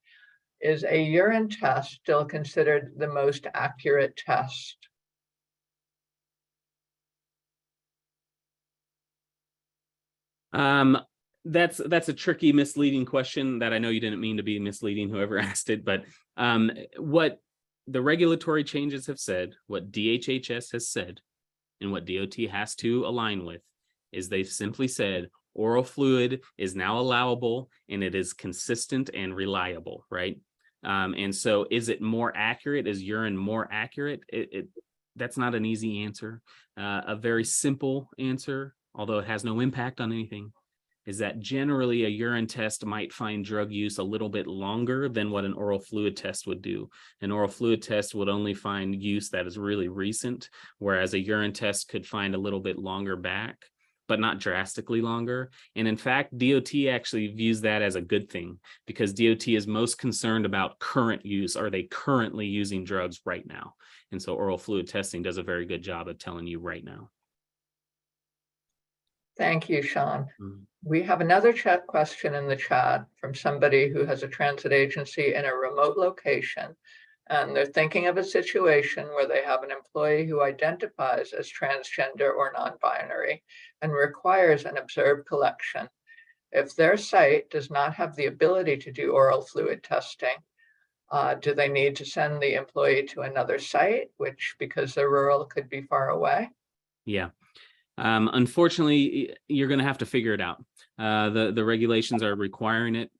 Is a urine test still considered the most accurate test? That's a tricky, misleading question that I know you didn't mean to be misleading, whoever asked it, but what the regulatory changes have said, what DHHS has said, and what DOT has to align with is they've simply said oral fluid is now allowable and it is consistent and reliable, right? And so is it more accurate? Is urine more accurate? That's not an easy answer. A very simple answer, although it has no impact on anything, is that generally a urine test might find drug use a little bit longer than what an oral fluid test would do. An oral fluid test would only find use that is really recent, whereas a urine test could find a little bit longer back, but not drastically longer. And in fact, DOT actually views that as a good thing, because DOT is most concerned about current use. Are they currently using drugs right now? And so oral fluid testing does a very good job of telling you right now. Thank you, Sean. We have another chat question in the chat from somebody who has a transit agency in a remote location, and they're thinking of a situation where they have an employee who identifies as transgender or non-binary and requires an observed collection. If their site does not have the ability to do oral fluid testing, do they need to send the employee to another site, which, because they're rural, could be far away? Yeah. Unfortunately, you're going to have to figure it out. The regulations are requiring it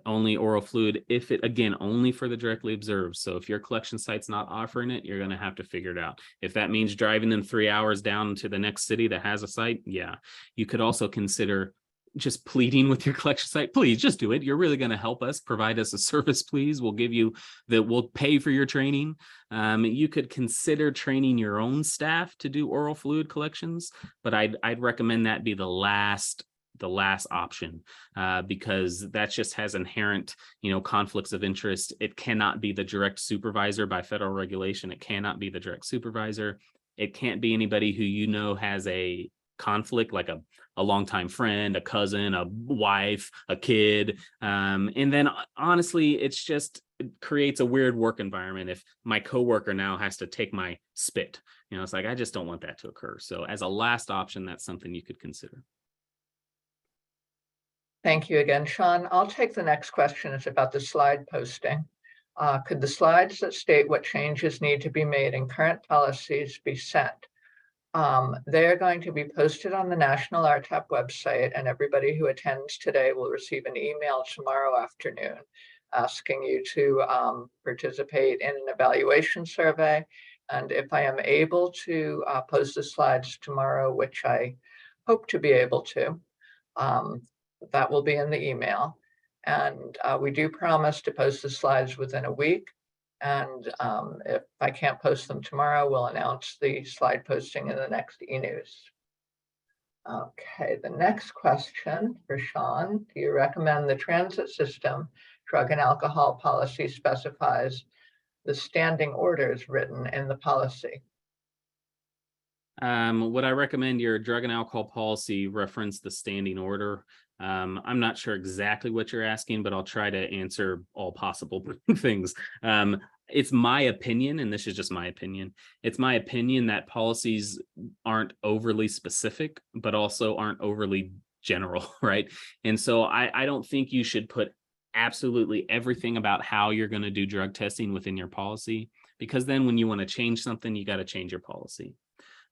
only oral fluid, if it, again, only for the directly observed. So if your collection site's not offering it, you're going to have to figure it out. If that means driving them 3 hours down to the next city that has a site, yeah. You could also consider just pleading with your collection site, please just do it. You're really going to help us, provide us a service, please. We'll give you we'll pay for your training. You could consider training your own staff to do oral fluid collections, but I'd recommend that be the last option, because that just has inherent, conflicts of interest. It cannot be the direct supervisor by federal regulation. It cannot be the direct supervisor. It can't be anybody who has a conflict, like a longtime friend, a cousin, a wife, a kid. And then honestly, it creates a weird work environment if my coworker now has to take my spit. It's like, I just don't want that to occur. So as a last option, that's something you could consider. Thank you again, Sean. I'll take the next question. It's about the slide posting. Could the slides that state what changes need to be made in current policies be sent? They are going to be posted on the National RTAP website, and everybody who attends today will receive an email tomorrow afternoon asking you to participate in an evaluation survey. And if I am able to post the slides tomorrow, which I hope to be able to, that will be in the email. And we do promise to post the slides within a week. And if I can't post them tomorrow, we'll announce the slide posting in the next e-news. Okay, the next question for Sean. Do you recommend the transit system drug and alcohol policy specifies the standing orders written in the policy? Would I recommend your drug and alcohol policy reference the standing order? I'm not sure exactly what you're asking, but I'll try to answer all possible things. it's my opinion, and this is just my opinion. It's my opinion that policies aren't overly specific, but also aren't overly general, right? And so I don't think you should put absolutely everything about how you're going to do drug testing within your policy, because then when you want to change something, you got to change your policy.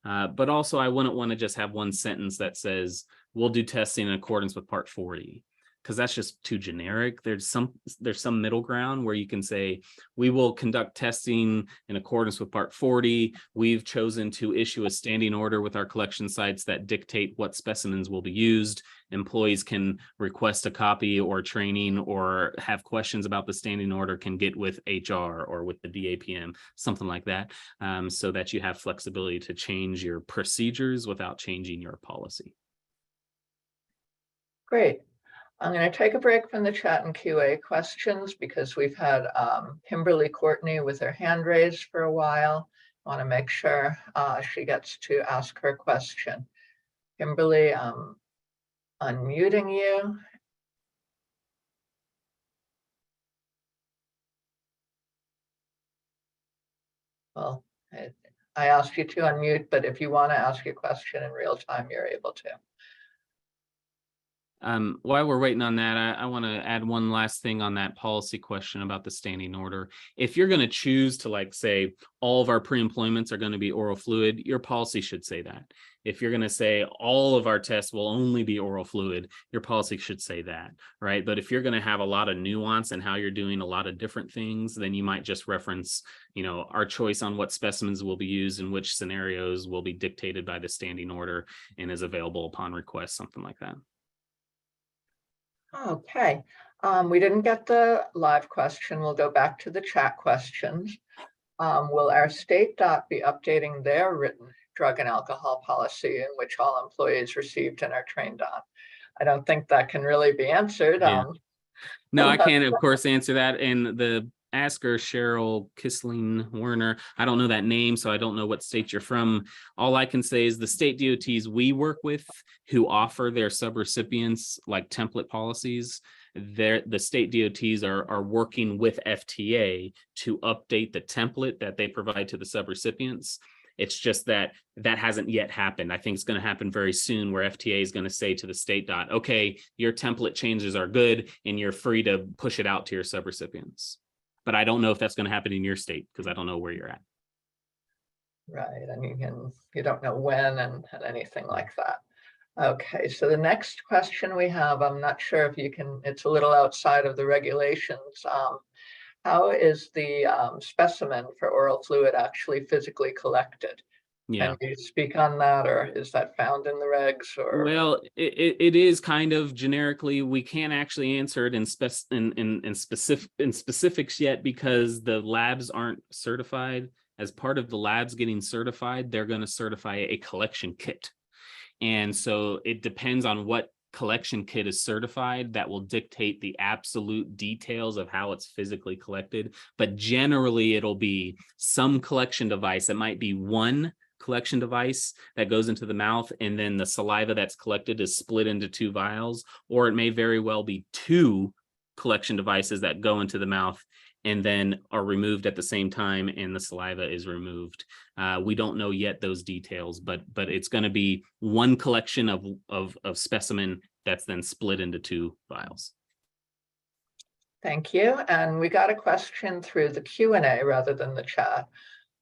But also, I wouldn't want to just have one sentence that says, we'll do testing in accordance with Part 40, because that's just too generic. There's some middle ground where you can say, we will conduct testing in accordance with Part 40. We've chosen to issue a standing order with our collection sites that dictate what specimens will be used. Employees can request a copy or training, or have questions about the standing order can get with HR or with the DAPM, something like that, so that you have flexibility to change your procedures without changing your policy. Great. I'm going to take a break from the chat and QA questions because we've had Kimberly Courtney with her hand raised for a while. I want to make sure she gets to ask her question. Kimberly, I'm unmuting you. Well, I asked you to unmute, but if you want to ask your question in real time, you're able to. While we're waiting on that, I want to add one last thing on that policy question about the standing order. If you're going to choose to, like, say all of our pre-employments are going to be oral fluid, your policy should say that. If you're going to say all of our tests will only be oral fluid, your policy should say that, right? But if you're going to have a lot of nuance in how you're doing a lot of different things, then you might just reference, our choice on what specimens will be used and which scenarios will be dictated by the standing order and is available upon request, something like that. Okay, we didn't get the live question. We'll go back to the chat questions. Will our state DOT be updating their written drug and alcohol policy in which all employees received and are trained on? I don't think that can really be answered. Yeah. No, I can't, of course, answer that. And the asker, Cheryl Kissling Werner, I don't know that name, so I don't know what state you're from. All I can say is the state DOTs we work with who offer their subrecipients like template policies, the state DOTs are working with FTA to update the template that they provide to the subrecipients. It's just that hasn't yet happened. I think it's going to happen very soon, where FTA is going to say to the state DOT, okay, your template changes are good and you're free to push it out to your subrecipients. But I don't know if that's going to happen in your state because I don't know where you're at. Right, and you don't know when and anything like that. Okay, so the next question we have, I'm not sure if you can, it's a little outside of the regulations. How is the specimen for oral fluid actually physically collected? Yeah. Can you speak on that, or is that found in the regs? Or well, it is kind of generically. We can't actually answer it in specifics yet because the labs aren't certified. As part of the labs getting certified, they're going to certify a collection kit, and so it depends on what collection kit is certified that will dictate the absolute details of how it's physically collected. But generally, it'll be some collection device. It might be one collection device that goes into the mouth, and then the saliva that's collected is split into 2 vials, or it may very well be 2 collection devices that go into the mouth and then are removed at the same time, and the saliva is removed. We don't know yet those details, but it's going to be one collection of specimen that's then split into 2 vials. Thank you. And we got a question through the Q&A rather than the chat.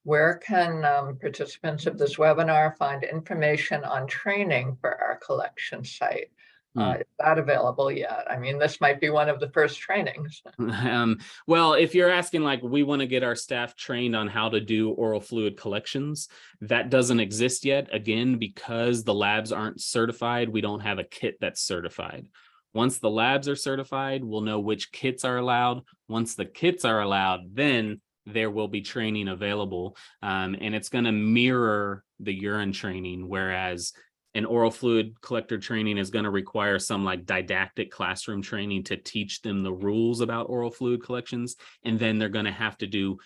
Where can participants of this webinar find information on training for our collection site? Is that available yet? I mean, this might be one of the first trainings. Well, if you're asking, like, we want to get our staff trained on how to do oral fluid collections, that doesn't exist yet. Again, because the labs aren't certified, we don't have a kit that's certified. Once the labs are certified, we'll know which kits are allowed. Once the kits are allowed, then there will be training available, and it's going to mirror the urine training, whereas an oral fluid collector training is going to require some like didactic classroom training to teach them the rules about oral fluid collections, and then they're going to have to do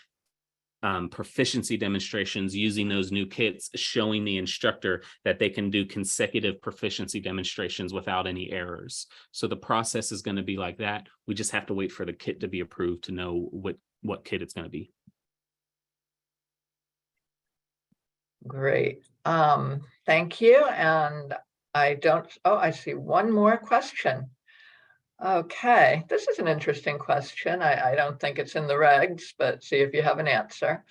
proficiency demonstrations using those new kits, showing the instructor that they can do consecutive proficiency demonstrations without any errors. So the process is going to be like that. We just have to wait for the kit to be approved to know what kit it's going to be. Great. Thank you. And I see one more question. Okay, this is an interesting question. I don't think it's in the regs, but see if you have an answer.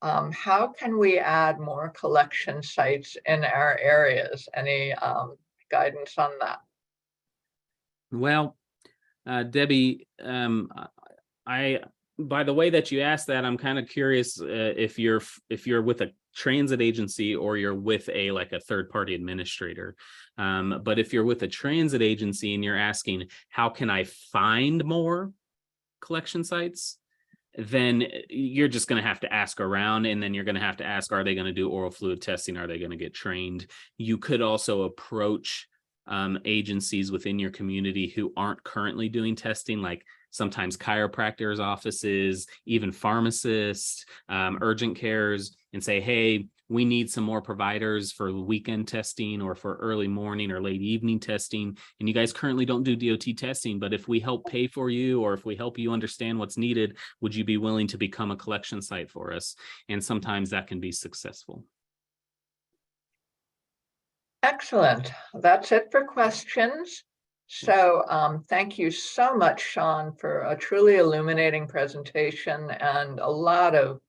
How can we add more collection sites in our areas? Any guidance on that? Well, Debbie, by the way that you asked that, I'm kind of curious if you're with a transit agency or you're with a third party administrator. But if you're with a transit agency and you're asking, how can I find more collection sites? Then you're just going to have to ask around, and then you're going to have to ask, are they going to do oral fluid testing? Are they going to get trained? You could also approach agencies within your community who aren't currently doing testing, like sometimes chiropractors' offices, even pharmacists, urgent cares, and say, hey, we need some more providers for weekend testing or for early morning or late evening testing. And you guys currently don't do DOT testing, but if we help pay for you, or if we help you understand what's needed, would you be willing to become a collection site for us? And sometimes that can be successful. Excellent. That's it for questions. So thank you so much, Sean, for a truly illuminating presentation and a lot of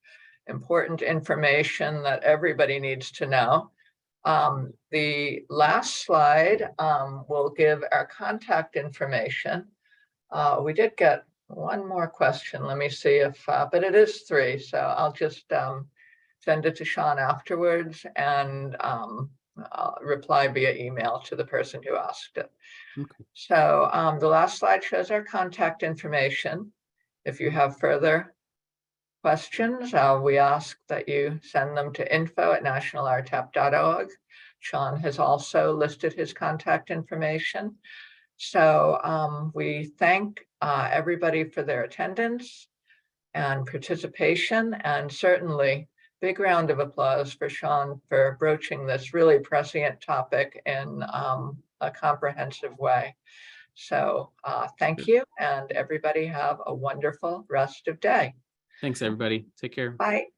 important information that everybody needs to know. The last slide will give our contact information. We did get one more question. Let me see if, but it is 3. So I'll just send it to Sean afterwards and I'll reply via email to the person who asked it. Okay. So the last slide shows our contact information. If you have further questions, we ask that you send them to info@nationalrtap.org. Sean has also listed his contact information. So we thank everybody for their attendance and participation, and certainly big round of applause for Sean for broaching this really prescient topic in a comprehensive way. So thank you, and everybody have a wonderful rest of day. Thanks, everybody. Take care. Bye.